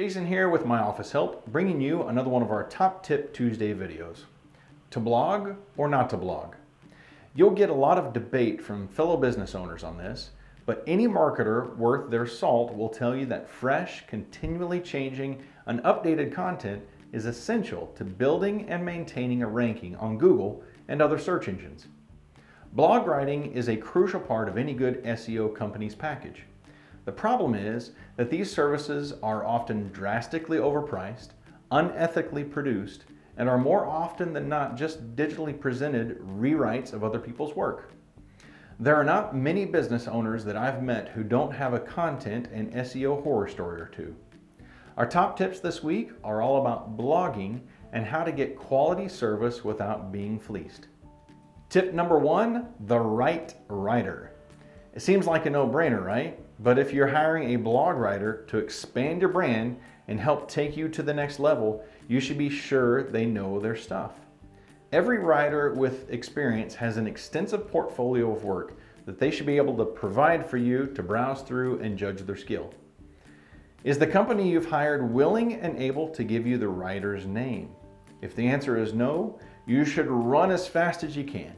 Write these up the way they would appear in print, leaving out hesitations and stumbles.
Jason here with my office help, bringing you another one of our Top Tip Tuesday videos. To blog or not to blog? You'll get a lot of debate from fellow business owners on this, but any marketer worth their salt will tell you that fresh, continually changing, and updated content is essential to building and maintaining a ranking on Google and other search engines. Blog writing is a crucial part of any good SEO company's package. The problem is that these services are often drastically overpriced, unethically produced, and are more often than not just digitally presented rewrites of other people's work. There are not many business owners that I've met who don't have a content and SEO horror story or two. Our top tips this week are all about blogging and how to get quality service without being fleeced. Tip number 1, the right writer. It seems like a no-brainer, right? But if you're hiring a blog writer to expand your brand and help take you to the next level, you should be sure they know their stuff. Every writer with experience has an extensive portfolio of work that they should be able to provide for you to browse through and judge their skill. Is the company you've hired willing and able to give you the writer's name? If the answer is no, you should run as fast as you can.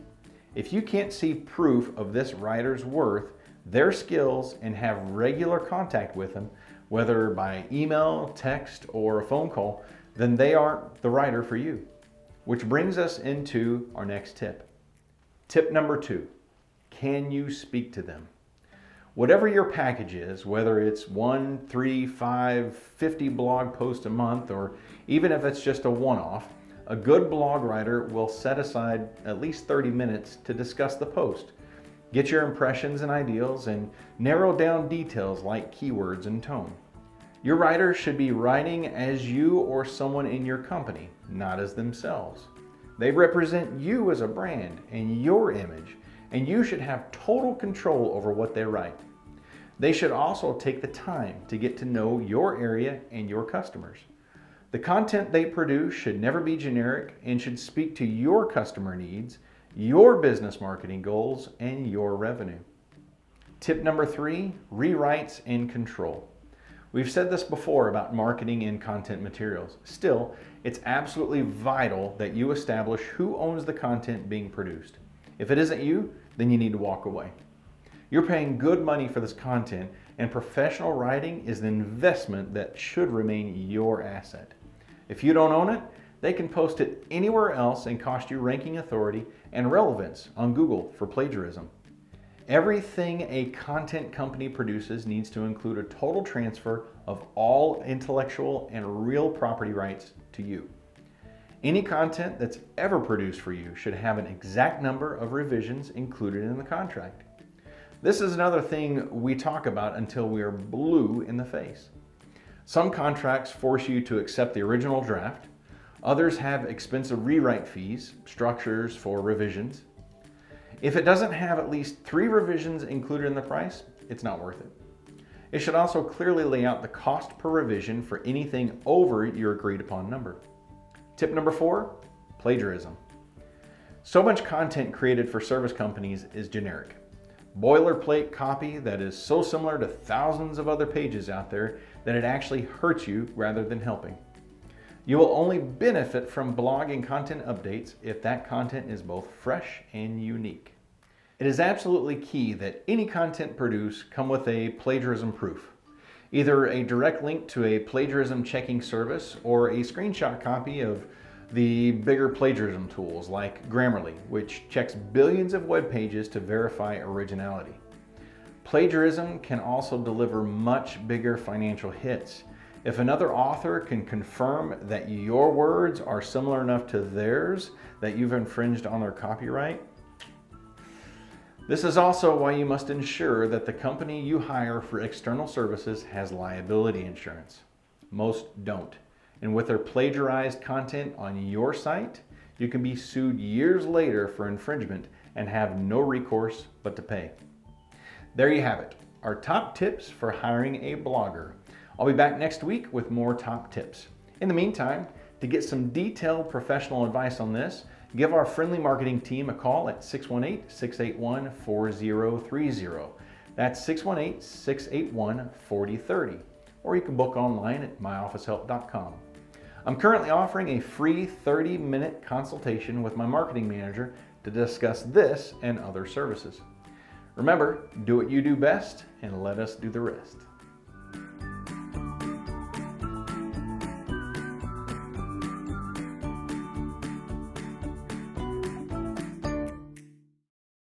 If you can't see proof of this writer's worth, their skills, and have regular contact with them, whether by email, text, or a phone call, then they aren't the writer for you. Which brings us into our next tip. Tip number 2, can you speak to them? Whatever your package is, whether it's 1, 3, 5, 50 blog posts a month, or even if it's just a one-off, a good blog writer will set aside at least 30 minutes to discuss the post, get your impressions and ideals, and narrow down details like keywords and tone. Your writer should be writing as you or someone in your company, not as themselves. They represent you as a brand and your image, and you should have total control over what they write. They should also take the time to get to know your area and your customers. The content they produce should never be generic and should speak to your customer needs, your business marketing goals, and your revenue. Tip number 3, rewrites and control. We've said this before about marketing and content materials. Still, it's absolutely vital that you establish who owns the content being produced. If it isn't you, then you need to walk away. You're paying good money for this content, and professional writing is an investment that should remain your asset. If you don't own it, they can post it anywhere else and cost you ranking authority and relevance on Google for plagiarism. Everything a content company produces needs to include a total transfer of all intellectual and real property rights to you. Any content that's ever produced for you should have an exact number of revisions included in the contract. This is another thing we talk about until we are blue in the face. Some contracts force you to accept the original draft. Others have expensive rewrite fees, structures for revisions. If it doesn't have at least 3 revisions included in the price, it's not worth it. It should also clearly lay out the cost per revision for anything over your agreed upon number. Tip number 4, plagiarism. So much content created for service companies is generic. Boilerplate copy that is so similar to thousands of other pages out there that it actually hurts you rather than helping. You will only benefit from blog and content updates if that content is both fresh and unique. It is absolutely key that any content produced come with a plagiarism proof, either a direct link to a plagiarism checking service or a screenshot copy of the bigger plagiarism tools like Grammarly, which checks billions of web pages to verify originality. Plagiarism can also deliver much bigger financial hits. If another author can confirm that your words are similar enough to theirs that you've infringed on their copyright. This is also why you must ensure that the company you hire for external services has liability insurance. Most don't. And with their plagiarized content on your site, you can be sued years later for infringement and have no recourse but to pay. There you have it, our top tips for hiring a blogger. I'll be back next week with more top tips. In the meantime, to get some detailed professional advice on this, give our friendly marketing team a call at 618-681-4030. That's 618-681-4030. or you can book online at myofficehelp.com. I'm currently offering a free 30-minute consultation with my marketing manager to discuss this and other services. Remember, do what you do best and let us do the rest.